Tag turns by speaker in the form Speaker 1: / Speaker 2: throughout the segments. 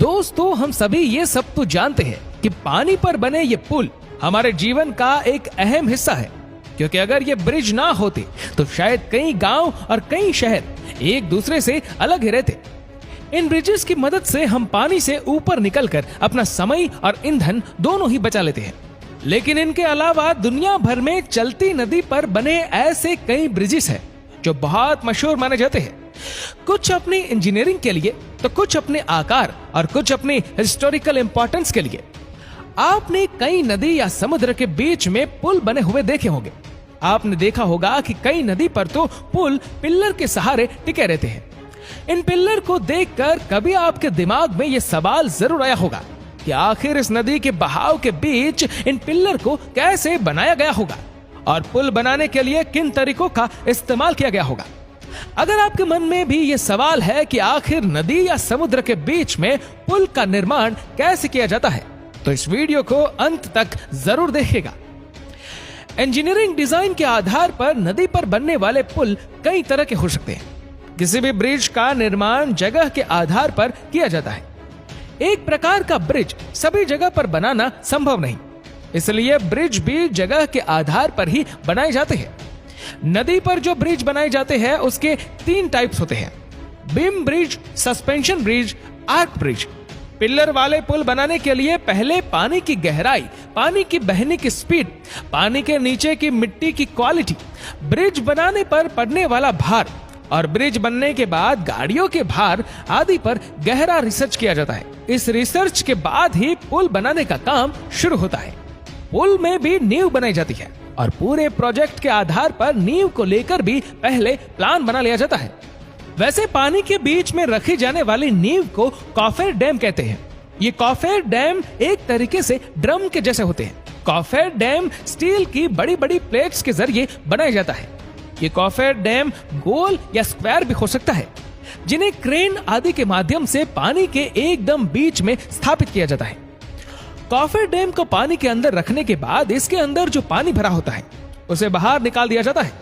Speaker 1: दोस्तों, हम सभी ये सब तो जानते हैं कि पानी पर बने ये पुल हमारे जीवन का एक अहम हिस्सा है, क्योंकि अगर ये ब्रिज ना होते तो शायद कई गांव और कई शहर एक दूसरे से अलग ही रहते। इन ब्रिजेस की मदद से हम पानी से ऊपर निकलकर अपना समय और ईंधन दोनों ही बचा लेते हैं। लेकिन इनके अलावा दुनिया भर में चलती नदी पर बने ऐसे कई ब्रिजेस हैं जो बहुत मशहूर माने जाते हैं, कुछ अपनी इंजीनियरिंग के लिए तो कुछ अपने आकार और कुछ अपनी हिस्टोरिकल इंपॉर्टेंस के लिए। आपने कई नदी या समुद्र के बीच में पुल बने हुए देखे होंगे। आपने देखा होगा कि कई नदी पर तो पुल पिल्लर के सहारे टिके रहते हैं। इन पिल्लर को देखकर कभी आपके दिमाग में यह सवाल जरूर आया होगा कि आखिर इस नदी के बहाव के बीच इन पिल्लर को कैसे बनाया गया होगा और पुल बनाने के लिए किन तरीकों का इस्तेमाल किया गया होगा। अगर आपके मन में भी ये सवाल है कि आखिर नदी या समुद्र के बीच में पुल का निर्माण कैसे किया जाता है, तो इस वीडियो को अंत तक जरूर देखिएगा। इंजीनियरिंग डिजाइन के आधार पर नदी पर बनने वाले पुल कई तरह के हो सकते हैं। किसी भी ब्रिज का निर्माण जगह के आधार पर किया जाता है। एक प्रकार का ब्रिज सभी जगह पर बनाना संभव नहीं, इसलिए ब्रिज भी जगह के आधार पर ही बनाए जाते हैं। नदी पर जो ब्रिज बनाए जाते हैं उसके 3 टाइप्स होते हैं: beam bridge, suspension bridge, arch bridge. Pillar वाले पुल बनाने के लिए पहले पानी की गहराई, पानी की बहने की स्पीड, पानी के नीचे की मिट्टी की क्वालिटी, ब्रिज बनाने पर पड़ने वाला भार और ब्रिज बनने के बाद गाड़ियों के भार आदि पर गहरा रिसर्च किया जाता है। इस रिसर्च के बाद ही पुल बनाने का काम शुरू होता है। पुल में भी नींव बनाई जाती है और पूरे प्रोजेक्ट के आधार पर नींव को लेकर भी पहले प्लान बना लिया जाता है। वैसे पानी के बीच में रखी जाने वाली नींव को कॉफर डैम कहते हैं। ये कॉफर डैम एक तरीके से ड्रम के जैसे होते हैं। कॉफर डैम स्टील की बड़ी बड़ी प्लेट्स के जरिए बनाया जाता है। ये कॉफर डैम गोल या स्क्वायर भी हो सकता है, जिन्हें क्रेन आदि के माध्यम से पानी के एकदम बीच में स्थापित किया जाता है। कॉफर डैम को पानी के अंदर रखने के बाद इसके अंदर जो पानी भरा होता है उसे बाहर निकाल दिया जाता है,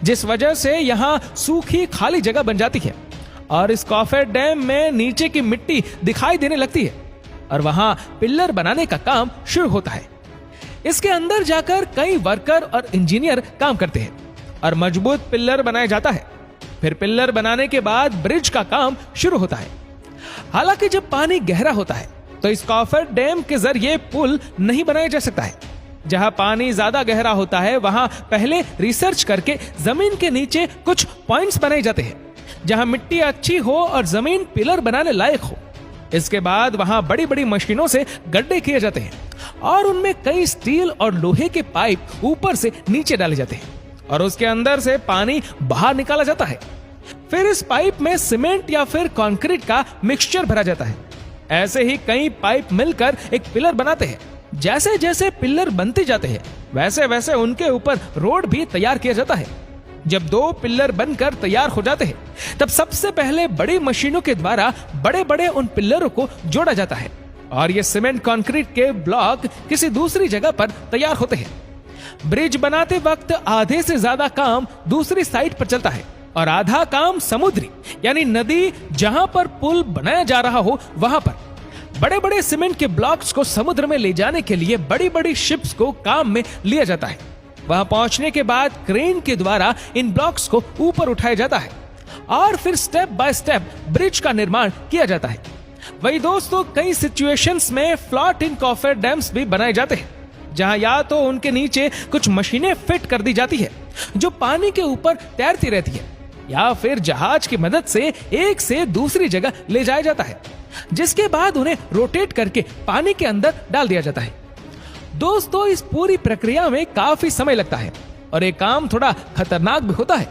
Speaker 1: जिस वजह से यहाँ सूखी खाली जगह बन जाती है और इस कॉफर डैम में नीचे की मिट्टी दिखाई देने लगती है और वहां पिल्लर बनाने का काम शुरू होता है। इसके अंदर जाकर कई वर्कर और इंजीनियर काम करते हैं और मजबूत पिल्लर बनाया जाता है। फिर पिल्लर बनाने के बाद ब्रिज का काम शुरू होता है। हालांकि जब पानी गहरा होता है तो इस कॉफर डैम के जरिए पुल नहीं बनाया जा सकता है। जहां पानी ज्यादा गहरा होता है वहां पहले रिसर्च करके जमीन के नीचे कुछ पॉइंट्स बनाए जाते हैं जहां मिट्टी अच्छी हो और जमीन पिलर बनाने लायक हो। इसके बाद वहां बड़ी बड़ी मशीनों से गड्ढे किए जाते हैं और उनमें कई स्टील और लोहे के पाइप ऊपर से नीचे डाले जाते हैं और उसके अंदर से पानी बाहर निकाला जाता है। फिर इस पाइप में सीमेंट या फिर कंक्रीट का मिक्सचर भरा जाता है। ऐसे ही कई पाइप मिलकर एक पिलर बनाते हैं। जैसे जैसे पिलर बनते जाते हैं वैसे वैसे उनके ऊपर रोड भी तैयार किया जाता है। जब 2 पिलर बनकर तैयार हो जाते हैं तब सबसे पहले बड़ी मशीनों के द्वारा बड़े बड़े उन पिलरों को जोड़ा जाता है और ये सीमेंट कंक्रीट के ब्लॉक किसी दूसरी जगह पर तैयार होते हैं। ब्रिज बनाते वक्त आधे से ज्यादा काम दूसरी साइड पर चलता है और आधा काम समुद्री यानी नदी जहां पर पुल बनाया जा रहा हो वहां पर। बड़े बड़े सीमेंट के ब्लॉक्स को समुद्र में ले जाने के लिए बड़ी बड़ी शिप्स को काम में लिया जाता है। वहां पहुंचने के बाद क्रेन के द्वारा इन ब्लॉक्स को ऊपर उठाया जाता है और फिर स्टेप बाय स्टेप ब्रिज का निर्माण किया जाता है। वही दोस्तों, कई सिचुएशंस में फ्लोटिंग कॉफर डैम्स भी बनाए जाते हैं जहां या तो उनके नीचे कुछ मशीनें फिट कर दी जाती है जो पानी के ऊपर तैरती रहती है, या फिर जहाज की मदद से एक से दूसरी जगह ले जाया जाता है, जिसके बाद उन्हें रोटेट करके पानी के अंदर डाल दिया जाता है। दोस्तों, इस पूरी प्रक्रिया में काफी समय लगता है और ये काम थोड़ा खतरनाक भी होता है।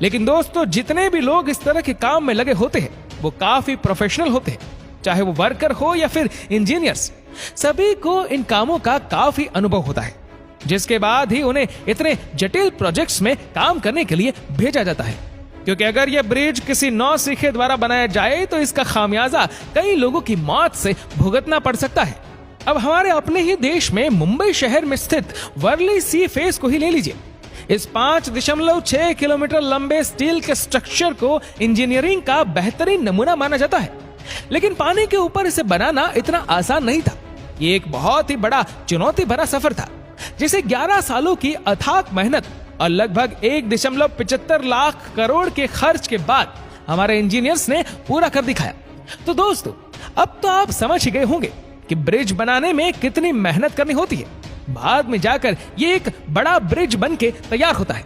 Speaker 1: लेकिन दोस्तों, जितने भी लोग इस तरह के काम में लगे होते हैं वो काफी प्रोफेशनल होते हैं, चाहे वो वर्कर हो या फिर इंजीनियर्स। सभी को इन कामों का काफी अनुभव होता है, जिसके बाद ही उन्हें इतने जटिल प्रोजेक्ट्स में काम करने के लिए भेजा जाता है। क्योंकि अगर यह ब्रिज किसी नौसिखे द्वारा बनाया जाए तो इसका खामियाजा कई लोगों की मौत से भुगतना पड़ सकता है। अब हमारे अपने ही देश में मुंबई शहर में स्थित वर्ली सी फेस को ही ले लीजिए। इस 5.6 किलोमीटर लंबे स्टील के स्ट्रक्चर को इंजीनियरिंग का बेहतरीन नमूना माना जाता है। लेकिन पानी के ऊपर इसे बनाना इतना आसान नहीं था। ये एक बहुत ही बड़ा चुनौती भरा सफर था, जिसे 11 सालों की अथाक मेहनत और लगभग 1.75 लाख करोड़ के खर्च के बाद हमारे इंजीनियर्स ने पूरा कर दिखाया। तो दोस्तों, अब तो आप समझ ही गए होंगे कि ब्रिज बनाने में कितनी मेहनत करनी होती है। बाद में जाकर ये एक बड़ा ब्रिज बन के तैयार होता है।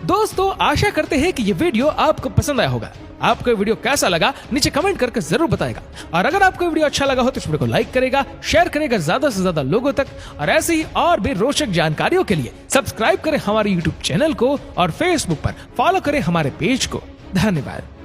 Speaker 1: दोस्तों, आशा करते हैं कि ये वीडियो आपको पसंद आया होगा। आपको वीडियो कैसा लगा नीचे कमेंट करके जरूर बताएगा। और अगर आपको वीडियो अच्छा लगा हो तो इस वीडियो को लाइक करेगा, शेयर करेगा ज्यादा से ज्यादा लोगों तक। और ऐसी ही और भी रोचक जानकारियों के लिए सब्सक्राइब करें हमारे यूट्यूब चैनल को और फेसबुक पर फॉलो करें हमारे पेज को। धन्यवाद।